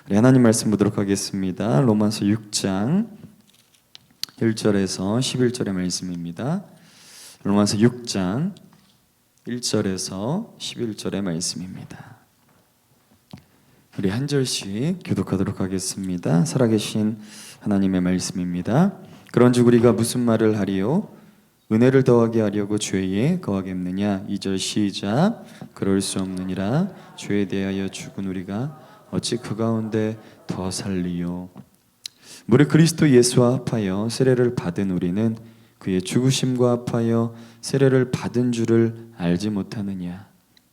우리 하나님 말씀 보도록 하겠습니다. 로마서 6장 1절에서 11절의 말씀입니다. 로마서 6장 1절에서 11절의 말씀입니다. 우리 한 절씩 교독하도록 하겠습니다. 살아계신 하나님의 말씀입니다. 그런즉 우리가 무슨 말을 하리요? 은혜를 더하게 하려고 죄에 거하겠느냐? 2절 시작. 그럴 수 없느니라. 죄에 대하여 죽은 우리가 어찌 그 가운데 더 살리요? 무릇 그리스도 예수와 합하여 세례를 받은 우리는 그의 죽으심과 합하여 세례를 받은 줄을 알지 못하느냐?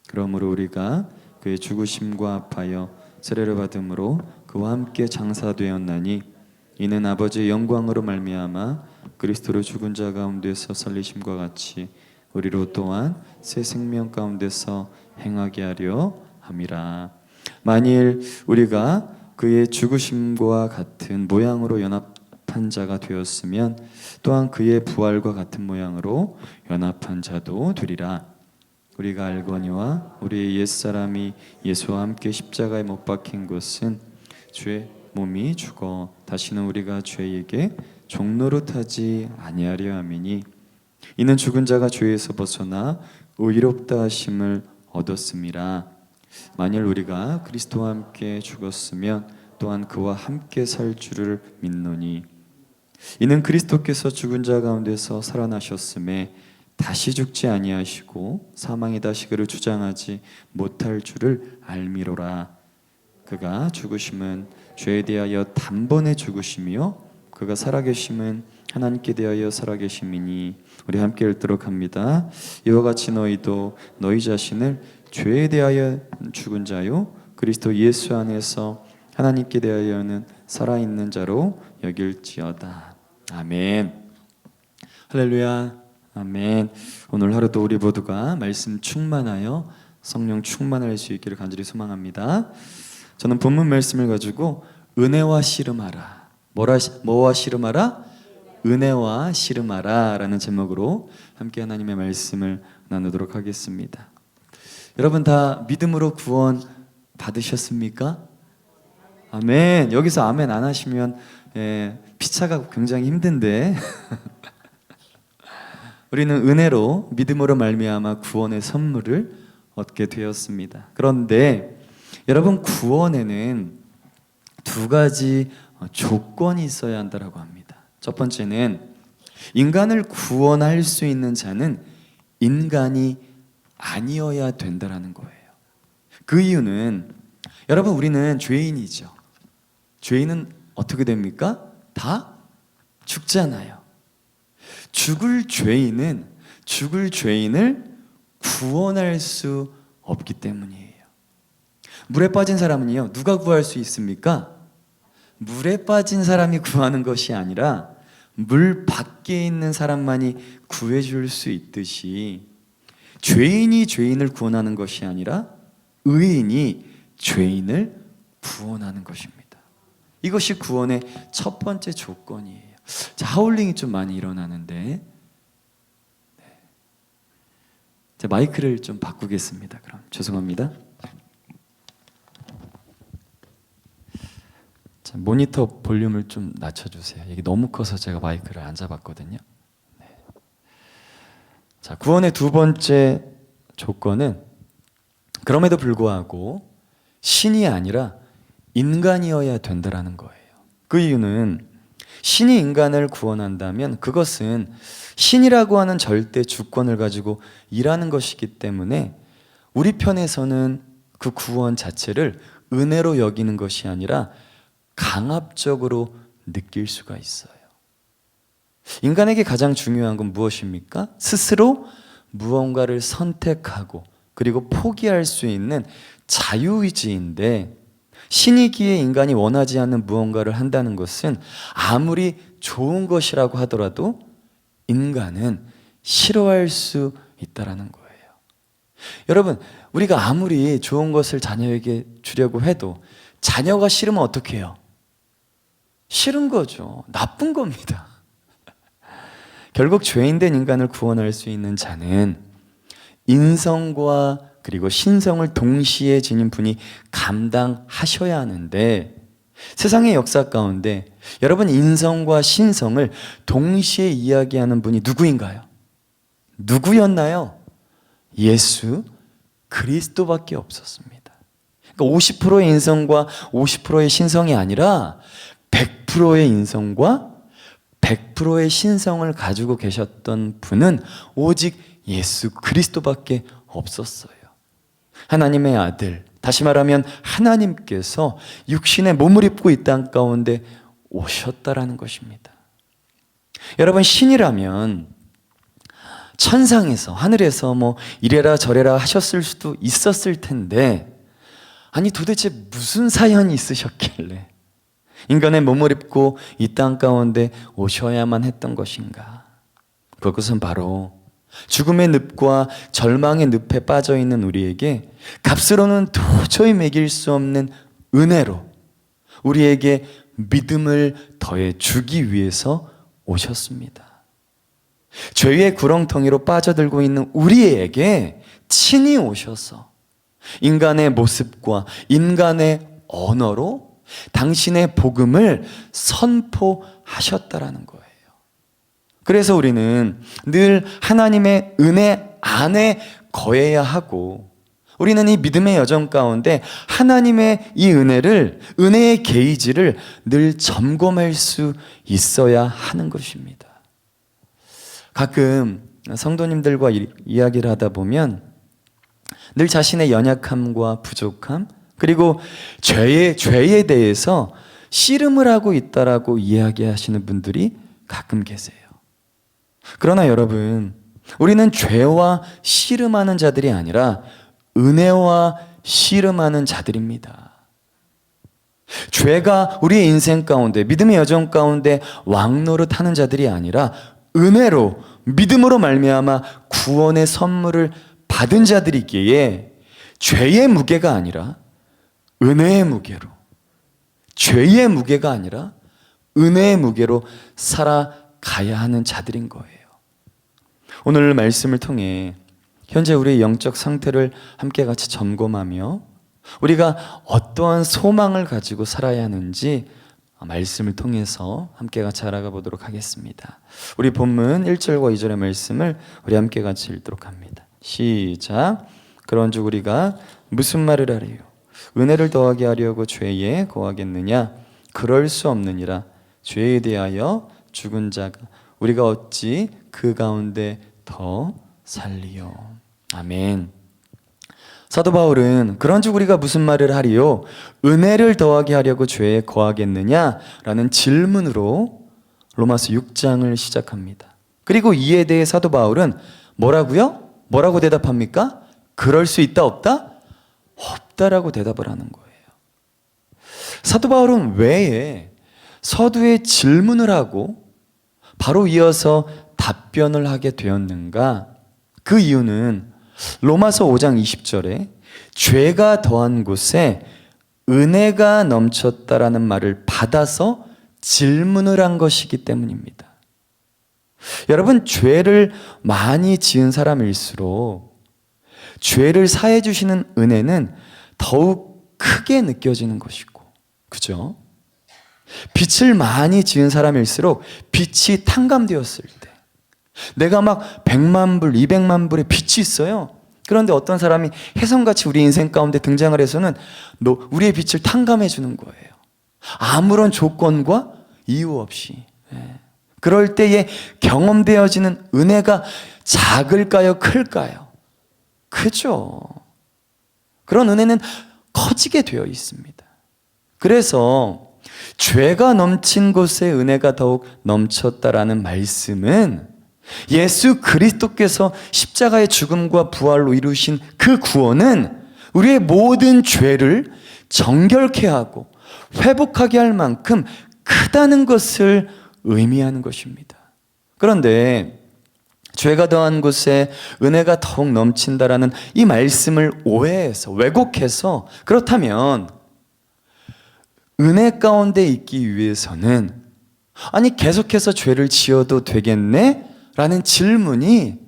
그러므로 우리가 그의 죽으심과 합하여 세례를 받음으로 그와 함께 장사되었나니 이는 아버지의 영광으로 말미암아 그리스도로 죽은 자 가운데서 살리심과 같이 우리로 또한 새 생명 가운데서 행하게 하려 함이라. 만일 우리가 그의 죽으심과 같은 모양으로 연합한 자가 되었으면 또한 그의 부활과 같은 모양으로 연합한 자도 되리라. 우리가 알거니와 우리의 옛사람이 예수와 함께 십자가에 못 박힌 것은 죄 몸이 죽어 다시는 우리가 죄에게 종노릇하지 아니하려 함이니 이는 죽은 자가 죄에서 벗어나 의롭다 하심을 얻었음이라. 만일 우리가 그리스도와 함께 죽었으면 또한 그와 함께 살 줄을 믿노니 이는 그리스도께서 죽은 자 가운데서 살아나셨음에 다시 죽지 아니하시고 사망이 다시 그를 주장하지 못할 줄을 알미로라. 그가 죽으심은 죄에 대하여 단번에 죽으심이요 그가 살아계심은 하나님께 대하여 살아계심이니. 우리 함께 읽도록 합니다. 이와 같이 너희도 너희 자신을 죄에 대하여 죽은 자요 그리스도 예수 안에서 하나님께 대하여는 살아있는 자로 여길지어다. 아멘. 할렐루야. 아멘. 오늘 하루도 우리 모두가 말씀 충만하여 성령 충만할 수 있기를 간절히 소망합니다. 저는 본문 말씀을 가지고 은혜와 씨름하라. 뭐와 씨름하라? 은혜와 씨름하라 라는 제목으로 함께 하나님의 말씀을 나누도록 하겠습니다. 여러분 다 믿음으로 구원 받으셨습니까? 아멘. 여기서 아멘 안 하시면 피차가 굉장히 힘든데 우리는 은혜로 믿음으로 말미암아 구원의 선물을 얻게 되었습니다. 그런데 여러분 구원에는 두 가지 조건이 있어야 한다고 합니다. 첫 번째는 인간을 구원할 수 있는 자는 인간이 아니어야 된다는 거예요. 그 이유는 여러분 우리는 죄인이죠. 죄인은 어떻게 됩니까? 다 죽잖아요. 죽을 죄인을 구원할 수 없기 때문이에요. 물에 빠진 사람은요 누가 구할 수 있습니까? 물에 빠진 사람이 구하는 것이 아니라 물 밖에 있는 사람만이 구해줄 수 있듯이 죄인이 죄인을 구원하는 것이 아니라 의인이 죄인을 구원하는 것입니다. 이것이 구원의 첫 번째 조건이에요. 자, 하울링이 좀 많이 일어나는데 자, 마이크를 좀 바꾸겠습니다. 그럼 죄송합니다. 자, 모니터 볼륨을 좀 낮춰주세요. 이게 너무 커서 제가 마이크를 안 잡았거든요. 네. 자, 구원의 두 번째 조건은 그럼에도 불구하고 신이 아니라 인간이어야 된다는 거예요. 그 이유는 신이 인간을 구원한다면 그것은 신이라고 하는 절대 주권을 가지고 일하는 것이기 때문에 우리 편에서는 그 구원 자체를 은혜로 여기는 것이 아니라 강압적으로 느낄 수가 있어요. 인간에게 가장 중요한 건 무엇입니까? 스스로 무언가를 선택하고 그리고 포기할 수 있는 자유의지인데 신이기에 인간이 원하지 않는 무언가를 한다는 것은 아무리 좋은 것이라고 하더라도 인간은 싫어할 수 있다는 거예요. 여러분, 우리가 아무리 좋은 것을 자녀에게 주려고 해도 자녀가 싫으면 어떻게 해요? 싫은 거죠. 나쁜 겁니다. 결국 죄인된 인간을 구원할 수 있는 자는 인성과 그리고 신성을 동시에 지닌 분이 감당하셔야 하는데 세상의 역사 가운데 여러분, 인성과 신성을 동시에 이야기하는 분이 누구인가요? 누구였나요? 예수 그리스도밖에 없었습니다. 그러니까 50%의 인성과 50%의 신성이 아니라 100%의 인성과 100%의 신성을 가지고 계셨던 분은 오직 예수 그리스도밖에 없었어요. 하나님의 아들, 다시 말하면 하나님께서 육신의 몸을 입고 이 땅 가운데 오셨다라는 것입니다. 여러분, 신이라면 천상에서, 하늘에서 뭐 이래라 저래라 하셨을 수도 있었을 텐데, 아니 도대체 무슨 사연이 있으셨길래 인간의 몸을 입고 이 땅 가운데 오셔야만 했던 것인가? 그것은 바로 죽음의 늪과 절망의 늪에 빠져있는 우리에게 값으로는 도저히 매길 수 없는 은혜로 우리에게 믿음을 더해 주기 위해서 오셨습니다. 죄의 구렁텅이로 빠져들고 있는 우리에게 친히 오셔서 인간의 모습과 인간의 언어로 당신의 복음을 선포하셨다라는 거예요. 그래서 우리는 늘 하나님의 은혜 안에 거해야 하고, 우리는 이 믿음의 여정 가운데 하나님의 이 은혜를, 은혜의 게이지를 늘 점검할 수 있어야 하는 것입니다. 가끔 성도님들과 이야기를 하다 보면 늘 자신의 연약함과 부족함, 그리고 죄에 대해서 씨름을 하고 있다라고 이야기하시는 분들이 가끔 계세요. 그러나 여러분, 우리는 죄와 씨름하는 자들이 아니라 은혜와 씨름하는 자들입니다. 죄가 우리의 인생 가운데, 믿음의 여정 가운데 왕노릇하는 자들이 아니라 은혜로, 믿음으로 말미암아 구원의 선물을 받은 자들이기에 죄의 무게가 아니라 은혜의 무게로, 죄의 무게가 아니라 은혜의 무게로 살아가야 하는 자들인 거예요. 오늘 말씀을 통해 현재 우리의 영적 상태를 함께 같이 점검하며 우리가 어떠한 소망을 가지고 살아야 하는지 말씀을 통해서 함께 같이 알아가 보도록 하겠습니다. 우리 본문 1절과 2절의 말씀을 우리 함께 같이 읽도록 합니다. 시작. 그런즉 우리가 무슨 말을 하리요? 은혜를 더하게 하려고 죄에 거하겠느냐? 그럴 수 없느니라. 죄에 대하여 죽은 자가 우리가 어찌 그 가운데 더 살리요? 아멘. 사도 바울은 그런즉 우리가 무슨 말을 하리요? 은혜를 더하게 하려고 죄에 거하겠느냐? 라는 질문으로 로마서 6장을 시작합니다. 그리고 이에 대해 사도 바울은 뭐라고요? 뭐라고 대답합니까? 그럴 수 있다 없다? 없다라고 대답을 하는 거예요. 사도 바울은 왜 서두에 질문을 하고 바로 이어서 답변을 하게 되었는가? 그 이유는 로마서 5장 20절에 죄가 더한 곳에 은혜가 넘쳤다라는 말을 받아서 질문을 한 것이기 때문입니다. 여러분, 죄를 많이 지은 사람일수록 죄를 사해 주시는 은혜는 더욱 크게 느껴지는 것이고, 그죠? 빛을 많이 지은 사람일수록 빛이 탕감되었을 때, 내가 막 100만 불, 200만 불의 빛이 있어요. 그런데 어떤 사람이 혜성같이 우리 인생 가운데 등장을 해서는 우리의 빛을 탕감해 주는 거예요. 아무런 조건과 이유 없이. 그럴 때에 경험되어지는 은혜가 작을까요? 클까요? 크죠. 그런 은혜는 커지게 되어 있습니다. 그래서 죄가 넘친 곳에 은혜가 더욱 넘쳤다라는 말씀은 예수 그리스도께서 십자가의 죽음과 부활로 이루신 그 구원은 우리의 모든 죄를 정결케 하고 회복하게 할 만큼 크다는 것을 의미하는 것입니다. 그런데 죄가 더한 곳에 은혜가 더욱 넘친다라는 이 말씀을 오해해서, 왜곡해서, 그렇다면 은혜 가운데 있기 위해서는 아니 계속해서 죄를 지어도 되겠네? 라는 질문이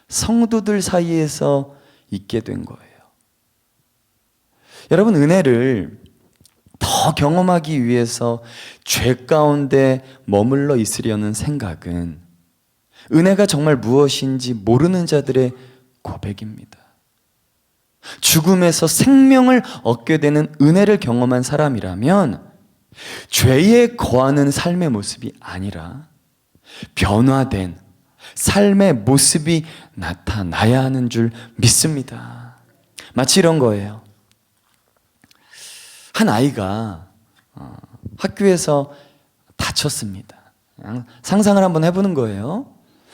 성도들 사이에서 있게 된 거예요. 여러분, 은혜를 더 경험하기 위해서 죄 가운데 머물러 있으려는 생각은 은혜가 정말 무엇인지 모르는 자들의 고백입니다. 죽음에서 생명을 얻게 되는 은혜를 경험한 사람이라면 죄에 거하는 삶의 모습이 아니라 변화된 삶의 모습이 나타나야 하는 줄 믿습니다. 마치 이런 거예요. 한 아이가 학교에서 다쳤습니다. 상상을 한번 해보는 거예요.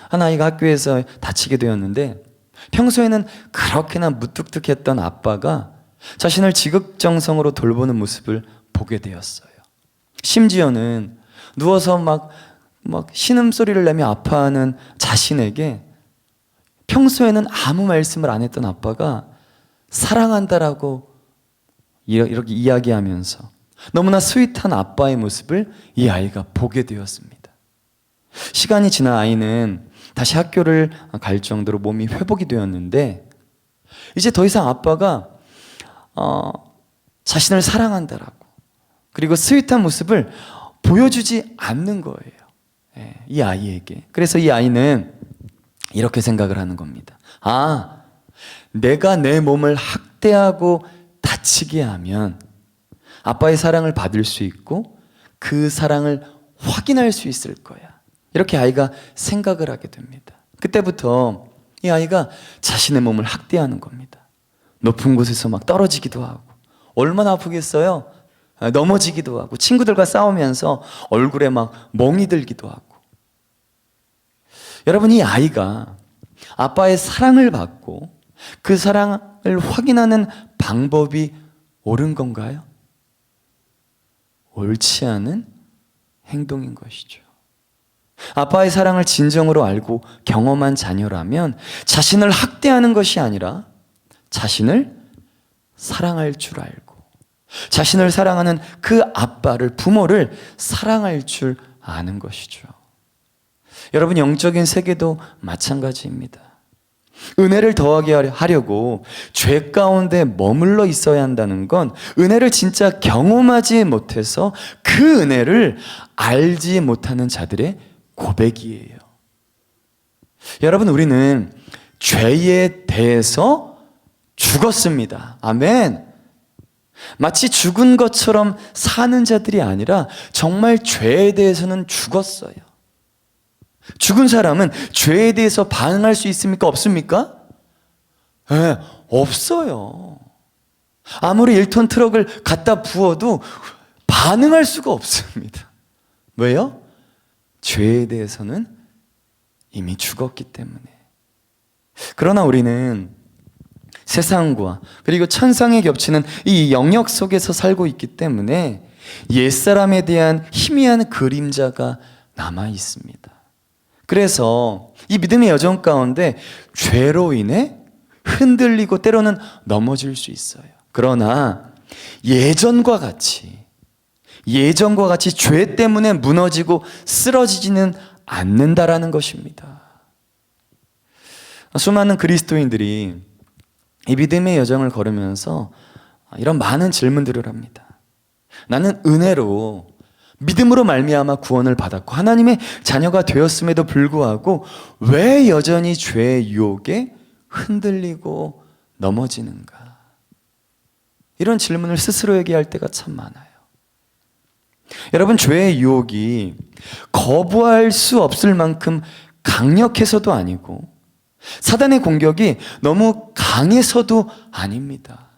한 아이가 학교에서 다치게 되었는데 평소에는 그렇게나 무뚝뚝했던 아빠가 자신을 지극정성으로 돌보는 모습을 보게 되었어요. 심지어는 누워서 막 신음소리를 내며 아파하는 자신에게 평소에는 아무 말씀을 안 했던 아빠가 사랑한다라고 이렇게 이야기하면서 너무나 스윗한 아빠의 모습을 이 아이가 보게 되었습니다. 시간이 지나 아이는 다시 학교를 갈 정도로 몸이 회복이 되었는데 이제 더 이상 아빠가 자신을 사랑한다라고 그리고 스윗한 모습을 보여주지 않는 거예요. 이 아이에게. 그래서 이 아이는 이렇게 생각을 하는 겁니다. 아, 내가 내 몸을 학대하고 다치게 하면 아빠의 사랑을 받을 수 있고 그 사랑을 확인할 수 있을 거야. 이렇게 아이가 생각을 하게 됩니다. 그때부터 이 아이가 자신의 몸을 학대하는 겁니다. 높은 곳에서 막 떨어지기도 하고 얼마나 아프겠어요? 넘어지기도 하고 친구들과 싸우면서 얼굴에 막 멍이 들기도 하고. 여러분, 이 아이가 아빠의 사랑을 받고 그 사랑을 확인하는 방법이 옳은 건가요? 옳지 않은 행동인 것이죠. 아빠의 사랑을 진정으로 알고 경험한 자녀라면 자신을 학대하는 것이 아니라 자신을 사랑할 줄 알고 자신을 사랑하는 그 아빠를, 부모를 사랑할 줄 아는 것이죠. 여러분, 영적인 세계도 마찬가지입니다. 은혜를 더하게 하려고 죄 가운데 머물러 있어야 한다는 건 은혜를 진짜 경험하지 못해서 그 은혜를 알지 못하는 자들의 고백이에요. 여러분, 우리는 죄에 대해서 죽었습니다. 아멘. 마치 죽은 것처럼 사는 자들이 아니라 정말 죄에 대해서는 죽었어요. 죽은 사람은 죄에 대해서 반응할 수 있습니까? 없습니까? 네, 없어요. 아무리 1톤 트럭을 갖다 부어도 반응할 수가 없습니다. 왜요? 죄에 대해서는 이미 죽었기 때문에. 그러나 우리는 세상과 그리고 천상에 겹치는 이 영역 속에서 살고 있기 때문에 옛사람에 대한 희미한 그림자가 남아 있습니다. 그래서 이 믿음의 여정 가운데 죄로 인해 흔들리고 때로는 넘어질 수 있어요. 그러나 예전과 같이 죄 때문에 무너지고 쓰러지지는 않는다라는 것입니다. 수많은 그리스도인들이 이 믿음의 여정을 걸으면서 이런 많은 질문들을 합니다. 나는 은혜로 믿음으로 말미암아 구원을 받았고 하나님의 자녀가 되었음에도 불구하고 왜 여전히 죄의 유혹에 흔들리고 넘어지는가? 이런 질문을 스스로에게 할 때가 참 많아요. 여러분, 죄의 유혹이 거부할 수 없을 만큼 강력해서도 아니고 사단의 공격이 너무 강해서도 아닙니다.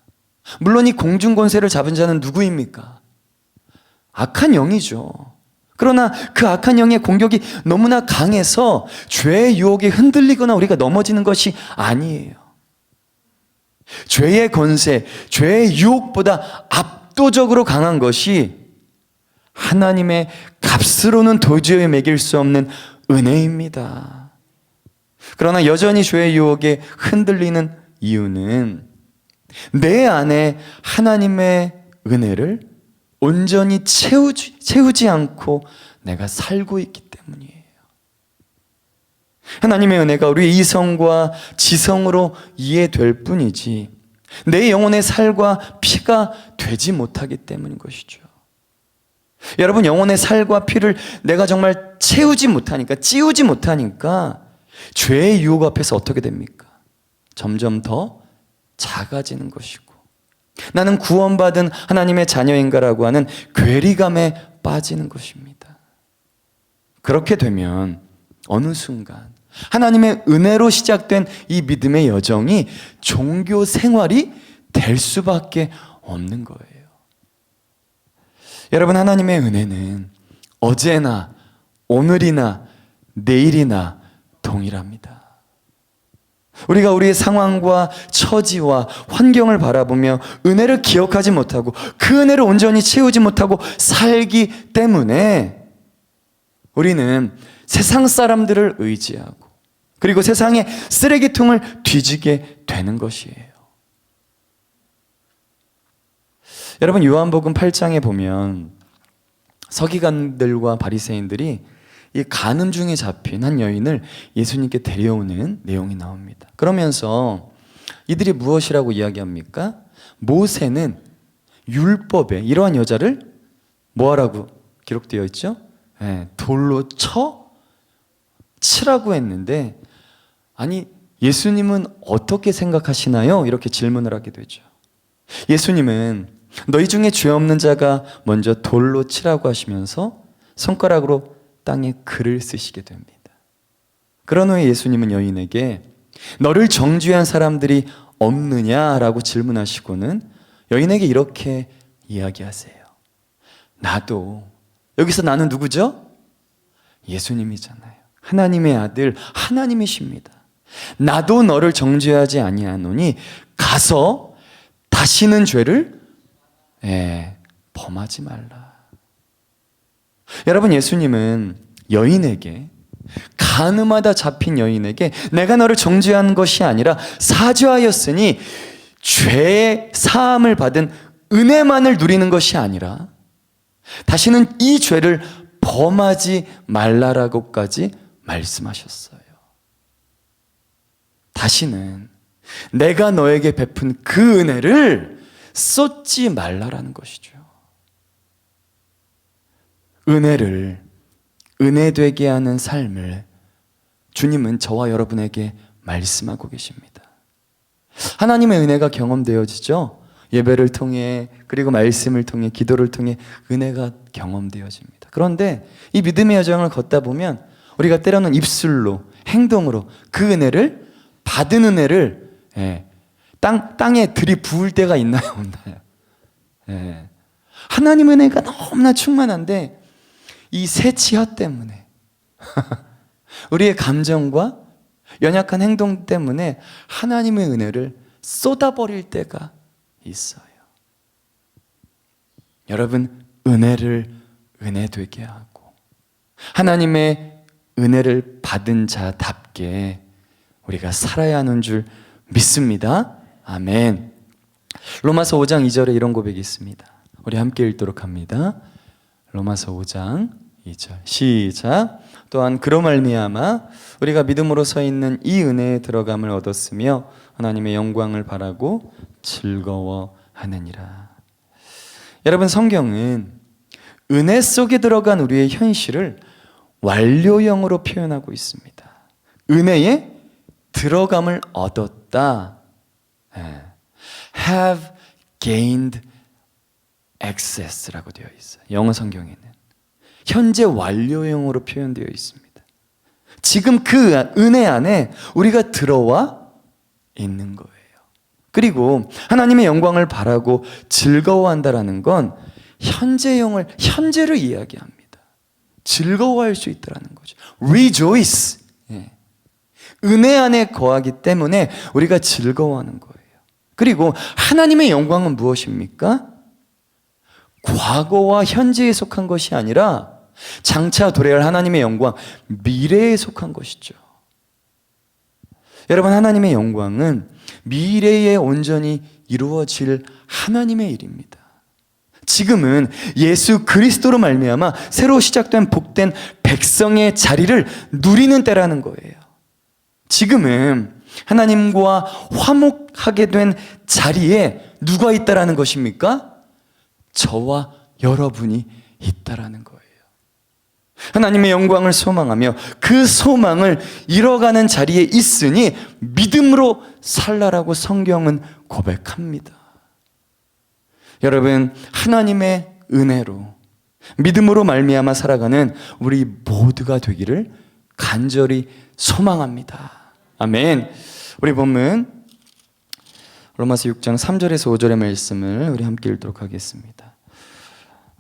물론 이 공중권세를 잡은 자는 누구입니까? 악한 영이죠. 그러나 그 악한 영의 공격이 너무나 강해서 죄의 유혹에 흔들리거나 우리가 넘어지는 것이 아니에요. 죄의 권세, 죄의 유혹보다 압도적으로 강한 것이 하나님의 값으로는 도저히 매길 수 없는 은혜입니다. 그러나 여전히 죄의 유혹에 흔들리는 이유는 내 안에 하나님의 은혜를 온전히 채우지 않고 내가 살고 있기 때문이에요. 하나님의 은혜가 우리의 이성과 지성으로 이해될 뿐이지 내 영혼의 살과 피가 되지 못하기 때문인 것이죠. 여러분, 영혼의 살과 피를 내가 정말 채우지 못하니까, 찌우지 못하니까 죄의 유혹 앞에서 어떻게 됩니까? 점점 더 작아지는 것이고, 나는 구원받은 하나님의 자녀인가라고 하는 괴리감에 빠지는 것입니다. 그렇게 되면 어느 순간 하나님의 은혜로 시작된 이 믿음의 여정이 종교 생활이 될 수밖에 없는 거예요. 여러분, 하나님의 은혜는 어제나 오늘이나 내일이나 동일합니다. 우리가 우리의 상황과 처지와 환경을 바라보며 은혜를 기억하지 못하고 그 은혜를 온전히 채우지 못하고 살기 때문에 우리는 세상 사람들을 의지하고 그리고 세상의 쓰레기통을 뒤지게 되는 것이에요. 여러분, 요한복음 8장에 보면 서기관들과 바리새인들이 이 간음 중에 잡힌 한 여인을 예수님께 데려오는 내용이 나옵니다. 그러면서 이들이 무엇이라고 이야기합니까? 모세는 율법에 이러한 여자를 뭐하라고 기록되어 있죠? 돌로 치라고 했는데, 아니 예수님은 어떻게 생각하시나요? 이렇게 질문을 하게 되죠. 예수님은 너희 중에 죄 없는 자가 먼저 돌로 치라고 하시면서 손가락으로 땅에 글을 쓰시게 됩니다. 그런 후에 예수님은 여인에게 너를 정죄한 사람들이 없느냐라고 질문하시고는 여인에게 이렇게 이야기하세요. 나도, 여기서 나는 누구죠? 예수님이잖아요. 하나님의 아들, 하나님이십니다. 나도 너를 정죄하지 아니하노니 가서 다시는 죄를 범하지 말라. 여러분, 예수님은 여인에게, 간음하다 잡힌 여인에게 내가 너를 정죄한 것이 아니라 사죄하였으니 죄의 사함을 받은 은혜만을 누리는 것이 아니라 다시는 이 죄를 범하지 말라라고까지 말씀하셨어요. 다시는 내가 너에게 베푼 그 은혜를 쏟지 말라라는 것이죠. 은혜를 은혜되게 하는 삶을 주님은 저와 여러분에게 말씀하고 계십니다. 하나님의 은혜가 경험되어지죠. 예배를 통해, 그리고 말씀을 통해, 기도를 통해 은혜가 경험되어집니다. 그런데 이 믿음의 여정을 걷다 보면 우리가 때로는 입술로, 행동으로 그 은혜를, 받은 은혜를 땅에 들이부을 때가 있나요? 없나요? 하나님의 은혜가 너무나 충만한데 이 새치혀 때문에 우리의 감정과 연약한 행동 때문에 하나님의 은혜를 쏟아버릴 때가 있어요. 여러분, 은혜를 은혜되게 하고 하나님의 은혜를 받은 자답게 우리가 살아야 하는 줄 믿습니다. 아멘. 로마서 5장 2절에 이런 고백이 있습니다. 우리 함께 읽도록 합니다. 로마서 5장 2절 시작. 또한 그로 말미암아 우리가 믿음으로 서 있는 이 은혜에 들어감을 얻었으며 하나님의 영광을 바라고 즐거워하느니라. 여러분, 성경은 은혜 속에 들어간 우리의 현실을 완료형으로 표현하고 있습니다. 은혜에 들어감을 얻었다. Have gained access라고 되어 있어요. 영어 성경에는 현재 완료형으로 표현되어 있습니다. 지금 그 은혜 안에 우리가 들어와 있는 거예요. 그리고 하나님의 영광을 바라고 즐거워한다라는 건 현재를 이야기합니다. 즐거워할 수 있다라는 거죠. Rejoice. 은혜 안에 거하기 때문에 우리가 즐거워하는 거예요. 그리고 하나님의 영광은 무엇입니까? 과거와 현재에 속한 것이 아니라 장차 도래할 하나님의 영광, 미래에 속한 것이죠. 여러분, 하나님의 영광은 미래에 온전히 이루어질 하나님의 일입니다. 지금은 예수 그리스도로 말미암아 새로 시작된 복된 백성의 자리를 누리는 때라는 거예요. 지금은 하나님과 화목하게 된 자리에 누가 있다라는 것입니까? 저와 여러분이 있다라는 거예요. 하나님의 영광을 소망하며 그 소망을 이뤄가는 자리에 있으니 믿음으로 살라라고 성경은 고백합니다. 여러분, 하나님의 은혜로 믿음으로 말미암아 살아가는 우리 모두가 되기를 간절히 소망합니다. 아멘. 우리 본문 로마서 6장 3절에서 5절의 말씀을 우리 함께 읽도록 하겠습니다.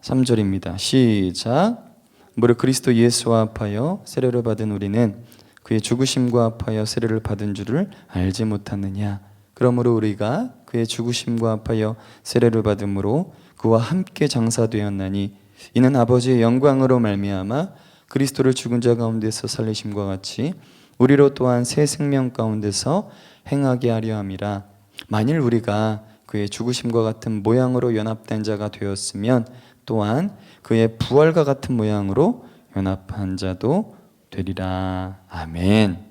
3절입니다. 시작. 무릇 그리스도 예수와 합하여 세례를 받은 우리는 그의 죽으심과 합하여 세례를 받은 줄을 알지 못하느냐. 그러므로 우리가 그의 죽으심과 합하여 세례를 받음으로 그와 함께 장사되었나니 이는 아버지의 영광으로 말미암아 그리스도를 죽은 자 가운데서 살리심과 같이 우리로 또한 새 생명 가운데서 행하게 하려 함이라. 만일 우리가 그의 죽으심과 같은 모양으로 연합된 자가 되었으면 또한 그의 부활과 같은 모양으로 연합한 자도 되리라. 아멘.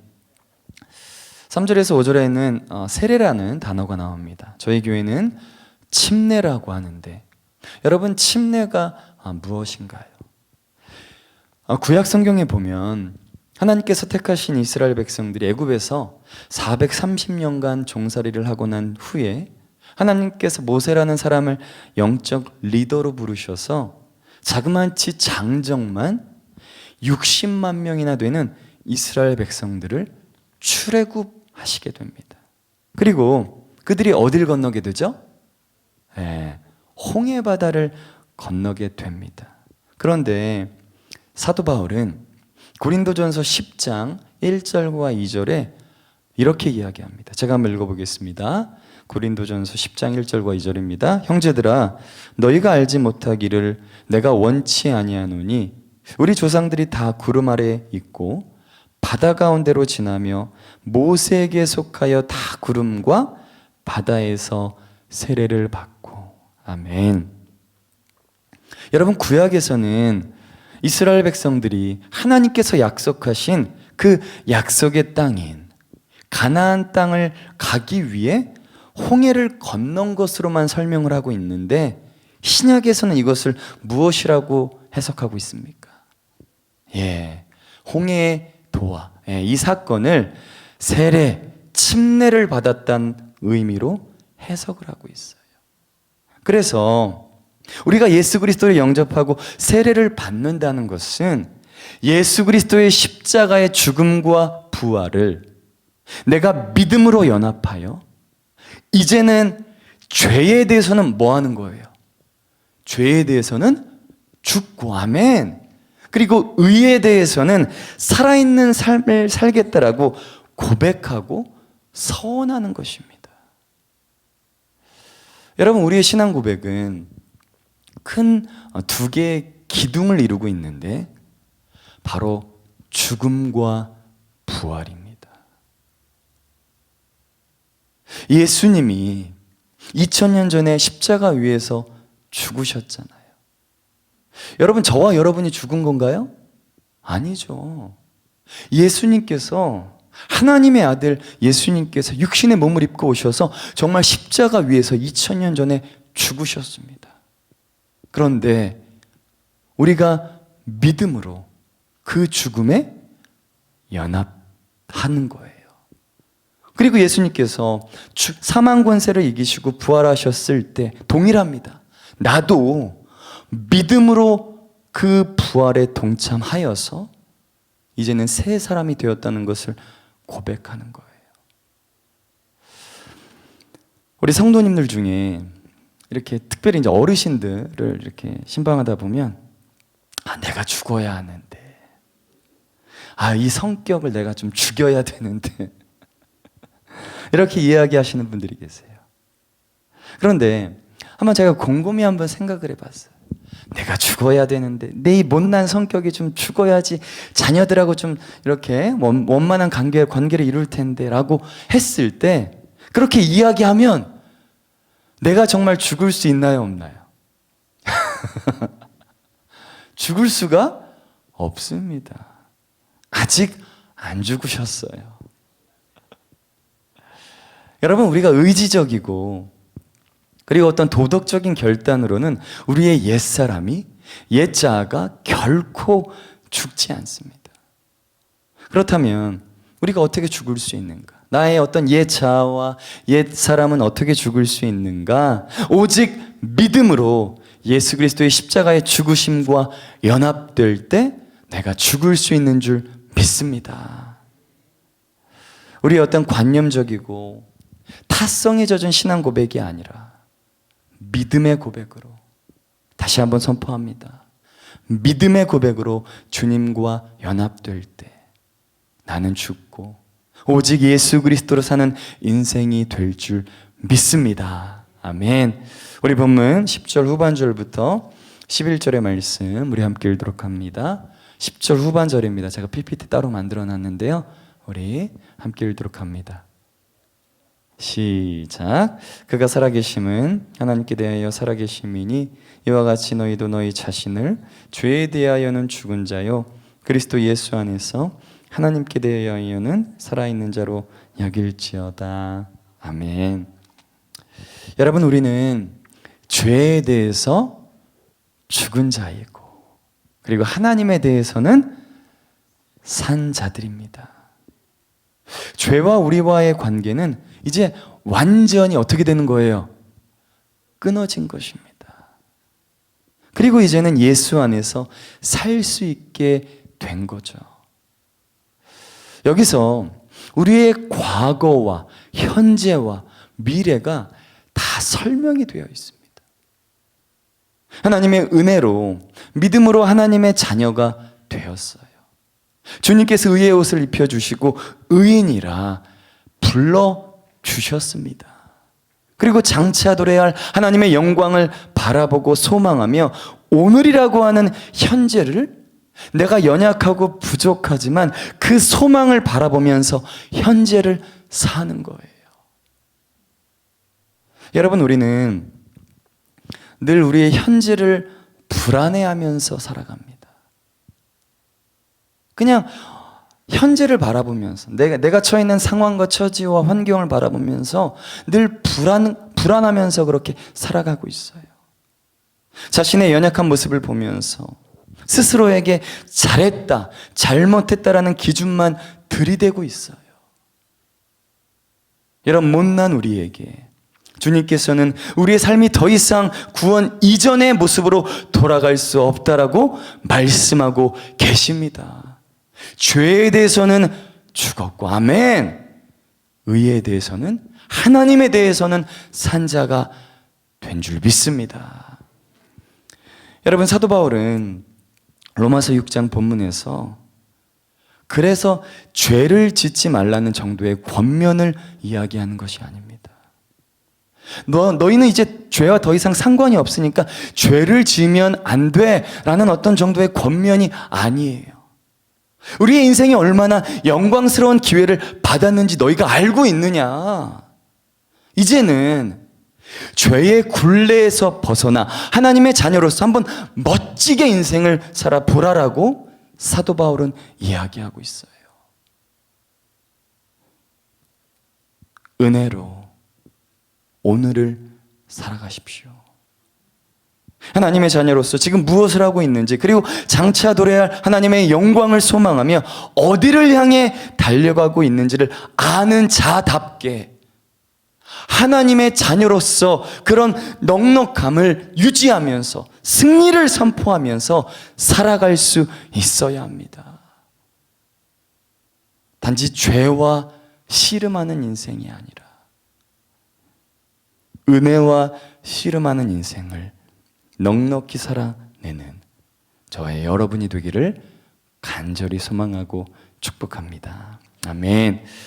3절에서 5절에는 세례라는 단어가 나옵니다. 저희 교회는 침례라고 하는데, 여러분, 침례가 무엇인가요? 구약 성경에 보면 하나님께서 택하신 이스라엘 백성들이 애굽에서 430년간 종살이를 하고 난 후에 하나님께서 모세라는 사람을 영적 리더로 부르셔서 자그마치 장정만 60만 명이나 되는 이스라엘 백성들을 출애굽하시게 됩니다. 그리고 그들이 어딜 건너게 되죠? 홍해 바다를 건너게 됩니다. 그런데 사도 바울은 고린도전서 10장 1절과 2절에 이렇게 이야기합니다. 제가 한번 읽어보겠습니다. 고린도전서 10장 1절과 2절입니다. 형제들아, 너희가 알지 못하기를 내가 원치 아니하노니 우리 조상들이 다 구름 아래 있고 바다 가운데로 지나며 모세에게 속하여 다 구름과 바다에서 세례를 받고. 아멘. 여러분, 구약에서는 이스라엘 백성들이 하나님께서 약속하신 그 약속의 땅인 가나안 땅을 가기 위해 홍해를 건넌 것으로만 설명을 하고 있는데, 신약에서는 이것을 무엇이라고 해석하고 있습니까? 홍해의 도화, 이 사건을 세례, 침례를 받았다는 의미로 해석을 하고 있어요. 그래서 우리가 예수 그리스도를 영접하고 세례를 받는다는 것은 예수 그리스도의 십자가의 죽음과 부활을 내가 믿음으로 연합하여 이제는 죄에 대해서는 뭐 하는 거예요? 죄에 대해서는 죽고, 아멘. 그리고 의에 대해서는 살아있는 삶을 살겠다라고 고백하고 서원하는 것입니다. 여러분, 우리의 신앙 고백은 큰 두 개의 기둥을 이루고 있는데 바로 죽음과 부활입니다. 예수님이 2000년 전에 십자가 위에서 죽으셨잖아요. 여러분, 저와 여러분이 죽은 건가요? 아니죠. 예수님께서, 하나님의 아들 예수님께서 육신의 몸을 입고 오셔서 정말 십자가 위에서 2000년 전에 죽으셨습니다. 그런데 우리가 믿음으로 그 죽음에 연합하는 거예요. 그리고 예수님께서 사망 권세를 이기시고 부활하셨을 때 동일합니다. 나도 믿음으로 그 부활에 동참하여서 이제는 새 사람이 되었다는 것을 고백하는 거예요. 우리 성도님들 중에 이렇게 특별히 이제 어르신들을 이렇게 신방하다 보면, 내가 죽어야 하는데, 이 성격을 내가 좀 죽여야 되는데 이렇게 이야기하시는 분들이 계세요. 그런데 한번 제가 곰곰이 한번 생각을 해봤어요. 내가 죽어야 되는데, 내 이 못난 성격이 좀 죽어야지 자녀들하고 좀 이렇게 원만한 관계를 이룰 텐데 라고 했을 때, 그렇게 이야기하면 내가 정말 죽을 수 있나요, 없나요? 죽을 수가 없습니다. 아직 안 죽으셨어요. 여러분, 우리가 의지적이고 그리고 어떤 도덕적인 결단으로는 우리의 옛사람이, 옛자아가 결코 죽지 않습니다. 그렇다면 우리가 어떻게 죽을 수 있는가? 나의 어떤 옛자아와 옛사람은 어떻게 죽을 수 있는가? 오직 믿음으로 예수 그리스도의 십자가의 죽으심과 연합될 때 내가 죽을 수 있는 줄 믿습니다. 우리의 어떤 관념적이고 타성에 젖은 신앙 고백이 아니라 믿음의 고백으로, 다시 한번 선포합니다. 믿음의 고백으로 주님과 연합될 때 나는 죽고 오직 예수 그리스도로 사는 인생이 될 줄 믿습니다. 아멘. 우리 본문 10절 후반절부터 11절의 말씀 우리 함께 읽도록 합니다. 10절 후반절입니다. 제가 PPT 따로 만들어 놨는데요, 우리 함께 읽도록 합니다. 시작. 그가 살아계심은 하나님께 대하여 살아계심이니 이와 같이 너희도 너희 자신을 죄에 대하여는 죽은 자요 그리스도 예수 안에서 하나님께 대하여는 살아있는 자로 여길지어다. 아멘. 여러분, 우리는 죄에 대해서 죽은 자이고 그리고 하나님에 대해서는 산 자들입니다. 죄와 우리와의 관계는 이제 완전히 어떻게 되는 거예요? 끊어진 것입니다. 그리고 이제는 예수 안에서 살 수 있게 된 거죠. 여기서 우리의 과거와 현재와 미래가 다 설명이 되어 있습니다. 하나님의 은혜로 믿음으로 하나님의 자녀가 되었어요. 주님께서 의의 옷을 입혀주시고 의인이라 불러주셨습니다. 그리고 장차 도래할 하나님의 영광을 바라보고 소망하며 오늘이라고 하는 현재를 내가 연약하고 부족하지만 그 소망을 바라보면서 현재를 사는 거예요. 여러분, 우리는 늘 우리의 현재를 불안해하면서 살아갑니다. 그냥 현재를 바라보면서 내가 처해 있는 상황과 처지와 환경을 바라보면서 늘 불안하면서 그렇게 살아가고 있어요. 자신의 연약한 모습을 보면서 스스로에게 잘했다, 잘못했다라는 기준만 들이대고 있어요. 여러분, 못난 우리에게 주님께서는 우리의 삶이 더 이상 구원 이전의 모습으로 돌아갈 수 없다라고 말씀하고 계십니다. 죄에 대해서는 죽었고, 아멘. 의에 대해서는, 하나님에 대해서는 산 자가 된 줄 믿습니다. 여러분, 사도 바울은 로마서 6장 본문에서 그래서 죄를 짓지 말라는 정도의 권면을 이야기하는 것이 아닙니다. 너희는 이제 죄와 더 이상 상관이 없으니까 죄를 지으면 안 돼라는 어떤 정도의 권면이 아니에요. 우리의 인생이 얼마나 영광스러운 기회를 받았는지 너희가 알고 있느냐? 이제는 죄의 굴레에서 벗어나 하나님의 자녀로서 한번 멋지게 인생을 살아보라라고 사도 바울은 이야기하고 있어요. 은혜로 오늘을 살아가십시오. 하나님의 자녀로서 지금 무엇을 하고 있는지, 그리고 장차 도래할 하나님의 영광을 소망하며 어디를 향해 달려가고 있는지를 아는 자답게 하나님의 자녀로서 그런 넉넉함을 유지하면서 승리를 선포하면서 살아갈 수 있어야 합니다. 단지 죄와 씨름하는 인생이 아니라 은혜와 씨름하는 인생을 넉넉히 살아내는 저의 여러분이 되기를 간절히 소망하고 축복합니다. 아멘.